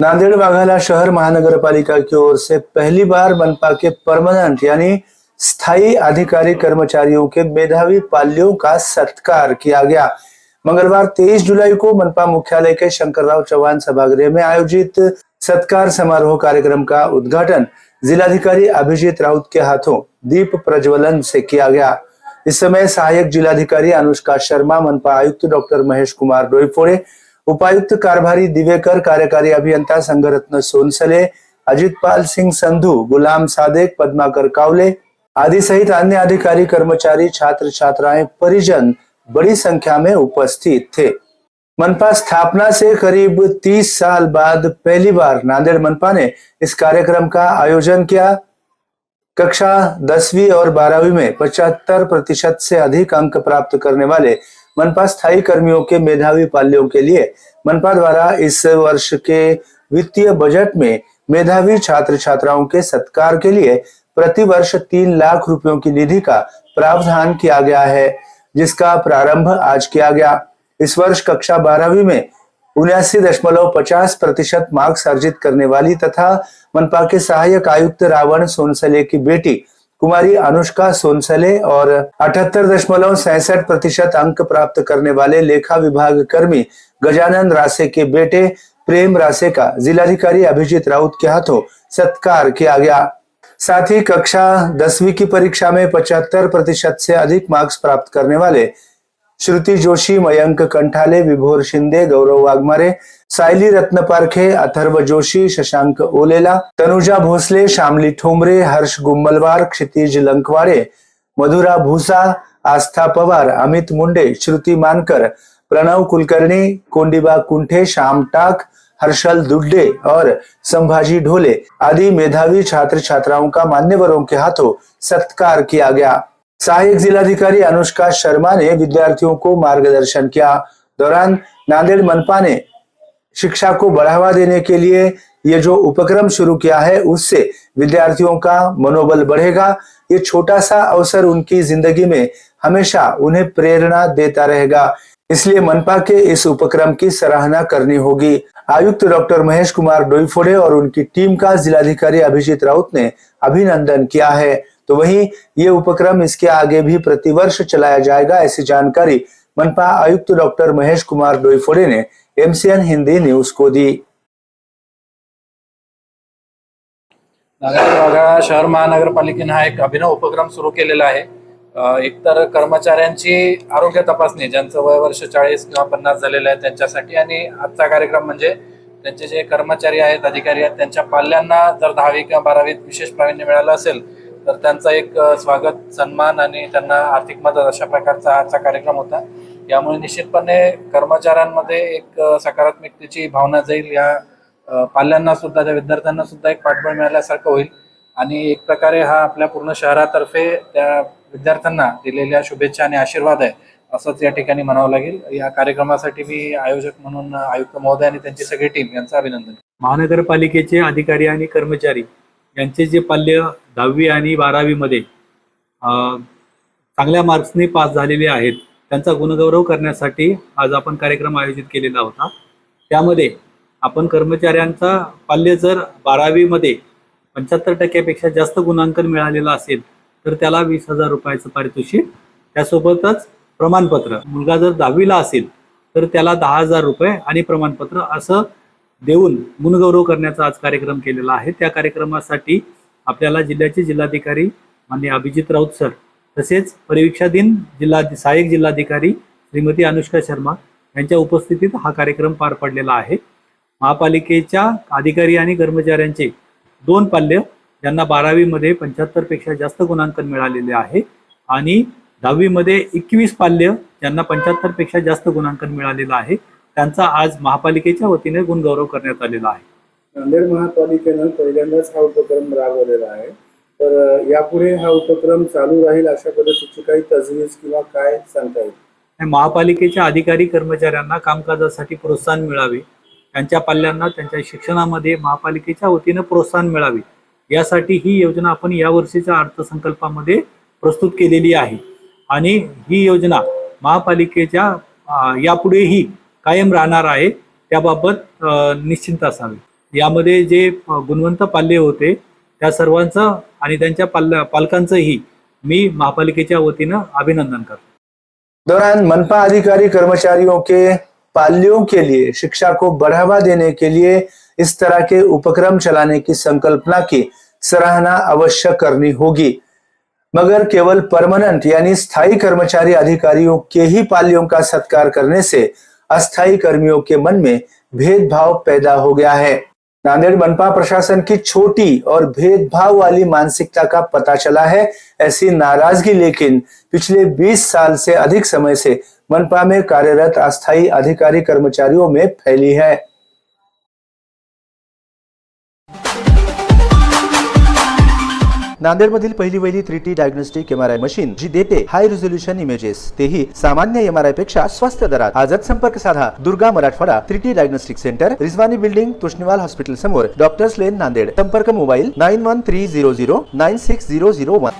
नांदेड़ वाघाला शहर महानगरपालिका की ओर से पहली बार मनपा के परमानेंट यानी स्थायी अधिकारी कर्मचारियों के मेधावी पाल्यों का सत्कार किया गया। मंगलवार 23 जुलाई को मनपा मुख्यालय के शंकरराव चौहान सभागृह में आयोजित सत्कार समारोह कार्यक्रम का उद्घाटन जिलाधिकारी अभिजीत राउत के हाथों दीप प्रज्वलन से किया गया। इस समय सहायक जिलाधिकारी अनुष्का शर्मा, मनपा आयुक्त डॉक्टर महेश कुमार डोईफोड़े, उपायुक्त कारभारी दिवेकर, कार्यकारी अभियंता संघरत्न सोनसले, अजितपाल सिंह संधू, गुलाम सादेक, पद्माकर कावले आदि सहित अन्य अधिकारी, कर्मचारी, छात्र छात्राएं, परिजन बड़ी संख्या में उपस्थित थे। मनपा स्थापना से करीब 30 साल बाद पहली बार नांदेड़ मनपा ने इस कार्यक्रम का आयोजन किया। कक्षा 10वीं और 12वीं में 75% से अधिक अंक प्राप्त करने वाले मनपा स्थायी कर्मियों के मेधावी पाल्यों के लिए मनपा द्वारा इस वर्ष के वित्तीय बजट में मेधावी छात्र छात्राओं के सत्कार के लिए प्रति वर्ष 3 लाख रुपयों की निधि का प्रावधान किया गया है, जिसका प्रारंभ आज किया गया। इस वर्ष कक्षा 12वीं में 79.50% मार्क्स अर्जित करने वाली तथा मनपा के सहायक आयुक्त रावण सोनसले की बेटी कुमारी अनुष्का सोनसले और 78.67% अंक प्राप्त करने वाले लेखा विभाग कर्मी गजानन रासे के बेटे प्रेम रासे का जिलाधिकारी अभिजीत राउत के हाथों सत्कार किया गया। साथ ही कक्षा 10वीं की परीक्षा में 75% से अधिक मार्क्स प्राप्त करने वाले श्रुति जोशी, मयंक कंठाले, विभोर शिंदे, गौरव वाघमारे, सायली रत्न पारखे, अथर्व जोशी, शशांक ओलेला, तनुजा भोसले, शामली ठोमरे, हर्ष गुम्मलवार, क्षितिज लंकवाड़े, मधुरा भूसा, आस्था पवार, अमित मुंडे, श्रुति मानकर, प्रणव कुलकर्णी, कोंडीबा कुंठे, श्याम टाक, हर्षल दुड्डे और संभाजी ढोले आदि मेधावी छात्र छात्राओं का मान्यवरों के हाथों सत्कार किया गया। सहायक जिलाधिकारी अनुष्का शर्मा ने विद्यार्थियों को मार्गदर्शन किया। दौरान नांदेड़ मनपा ने शिक्षा को बढ़ावा देने के लिए ये जो उपक्रम शुरू किया है उससे विद्यार्थियों का मनोबल बढ़ेगा। ये छोटा सा अवसर उनकी जिंदगी में हमेशा उन्हें प्रेरणा देता रहेगा, इसलिए मनपा के इस उपक्रम की सराहना करनी होगी। आयुक्त डॉक्टर महेश कुमार डोईफोड़े और उनकी टीम का जिलाधिकारी अभिजीत राउत ने अभिनंदन किया है। तो वहीं ये उपक्रम इसके आगे भी प्रतिवर्ष चलाया जाएगा, ऐसी जानकारी मनपा आयुक्त डॉक्टर महेश कुमार डोईफोड़े ने एमसीएन हिंदी न्यूज को दी। नांदेड शहर महानगरपालिकेने हा एक अभिनव उपक्रम सुरू केलेला आहे। एकतर कर्मचाऱ्यांची आरोग्य तपासणी, ज्यांचं वय वर्ष 40 किंवा 50 झालेलं आहे त्यांच्यासाठी, आणि आजचा कार्यक्रम म्हणजे त्यांचे जे कर्मचारी आहेत, अधिकारी आहेत, त्यांच्या पाल्यांना जर 10वी किंवा 12वीत विशेष प्रावीण्य मिळालं असेल तर त्यांचा एक स्वागत, सन्मान आणि त्यांना आर्थिक मदत अशा प्रकारचा आजचा कार्यक्रम होता। यामुळे निश्चितपणे कर्मचाऱ्यांमध्ये एक सकारात्मकतेची भावना जाईल, या पाल्यांना सुद्धा, त्या विद्यार्थ्यांना सुद्धा एक पाठबळ मिळाल्यासारखं होईल आणि एक प्रकारे हा आपल्या पूर्ण शहरातर्फे त्या विद्यार्थ्यांना दिलेल्या शुभेच्छा आणि आशीर्वाद आहे असंच या ठिकाणी म्हणावं लागेल। या कार्यक्रमासाठी मी आयोजक म्हणून आयुक्त महोदय आणि त्यांची सगळी टीम यांचं अभिनंदन। महानगरपालिकेचे अधिकारी आणि कर्मचारी यांचे जे पाल्य 10वी आणि 12वी मध्ये चांगल्या मार्क्सने पास झालेले आहेत त्यांचा गुणगौरव करण्यासाठी आज आपण कार्यक्रम आयोजित केलेला होता। त्यामध्ये आपण कर्मचाऱ्यांचा पाल्य जर 12वी मध्ये 75% पेक्षा जास्त गुणांकन मिळालेला असेल तर त्याला 20,000 रुपयाचं पारितोषिक, त्यासोबतच प्रमाणपत्र, मुलगा जर 10वीला असेल तर त्याला 10,000 रुपये आणि प्रमाणपत्र असं देऊन गुणगौरव करण्याचा आज कार्यक्रम केलेला आहे। त्या कार्यक्रमासाठी आपल्याला जिल्ह्याचे जिल्हाधिकारी माननीय अभिजीत राऊत सर, तसेच परिवीक्षाधीन सहाय्यक जिल्हाधिकारी श्रीमती अनुष्का शर्मा यांच्या उपस्थितीत हा कार्यक्रम पार पडलेला आहे। महापालिकेच्या अधिकारी आणि कर्मचाऱ्यांचे 2 पाल्य ज्यांना 12वी मध्ये 75 पेक्षा जास्त गुणांकन मिळालेले आहे आणि 10वी मध्ये 21 पाल्य ज्यांना 75 पेक्षा जास्त गुणांकन मिळालेलं आहे, त्यांचा आज महापालिकेच्या वतीने गुणगौरव करण्यात आलेला आहे। नांदेड महापालिकेनं पहिल्यांदाच हा उपक्रम राबवलेला आहे, तर यापुढे हा उपक्रम चालू राहील अशा पद्धतीची काही तजवीज किंवा काय सांगता येईल? महापालिकेच्या अधिकारी कर्मचाऱ्यांना कामकाजासाठी प्रोत्साहन मिळावे, त्यांच्या पाल्यांना त्यांच्या शिक्षणामध्ये महापालिकेच्या वतीने प्रोत्साहन मिळावे, यासाठी ही योजना आपण या वर्षीच्या अर्थसंकल्पामध्ये प्रस्तुत केलेली आहे आणि ही योजना महापालिकेच्या यापुढेही कायम राहणार आहे, त्याबाबत निश्चिंत असावे। यामध्ये जे गुणवंत पाल्य होते त्या सर्वांचं आणि त्यांच्या पालकांचंही मी महापालिकेच्या वतीनं अभिनंदन करतो। दौरान मनपा अधिकारी कर्मचारियों के पाल्यों के लिए शिक्षा को बढ़ावा देने के लिए इस तरह के उपक्रम चलाने की संकल्पना की सराहना अवश्य करनी होगी, मगर केवल परमानेंट यानी स्थायी कर्मचारी अधिकारियों के ही पाल्यों का सत्कार करने से अस्थायी कर्मियों के मन में भेदभाव पैदा हो गया है। नांदेड़ मनपा प्रशासन की छोटी और भेदभाव वाली मानसिकता का पता चला है। ऐसी नाराजगी लेकिन पिछले 20 साल से अधिक समय से मनपा में कार्यरत अस्थायी अधिकारी कर्मचारियों में फैली है। नांदेडमधील पहिली वहिली 3T डायग्नोस्टिक MRI मशीन जी देते हाय रिझोल्यूशन इमेजेस, तेही सामान्य MRI पेक्षा स्वस्त दरात। आजच संपर्क साधा Durga Marathwada 3T diagnostic centre, Rizwani building, Toshniwal hospital समोर, डॉक्टर्स लेन, नांदेड। संपर्क मोबाईल 9130096001।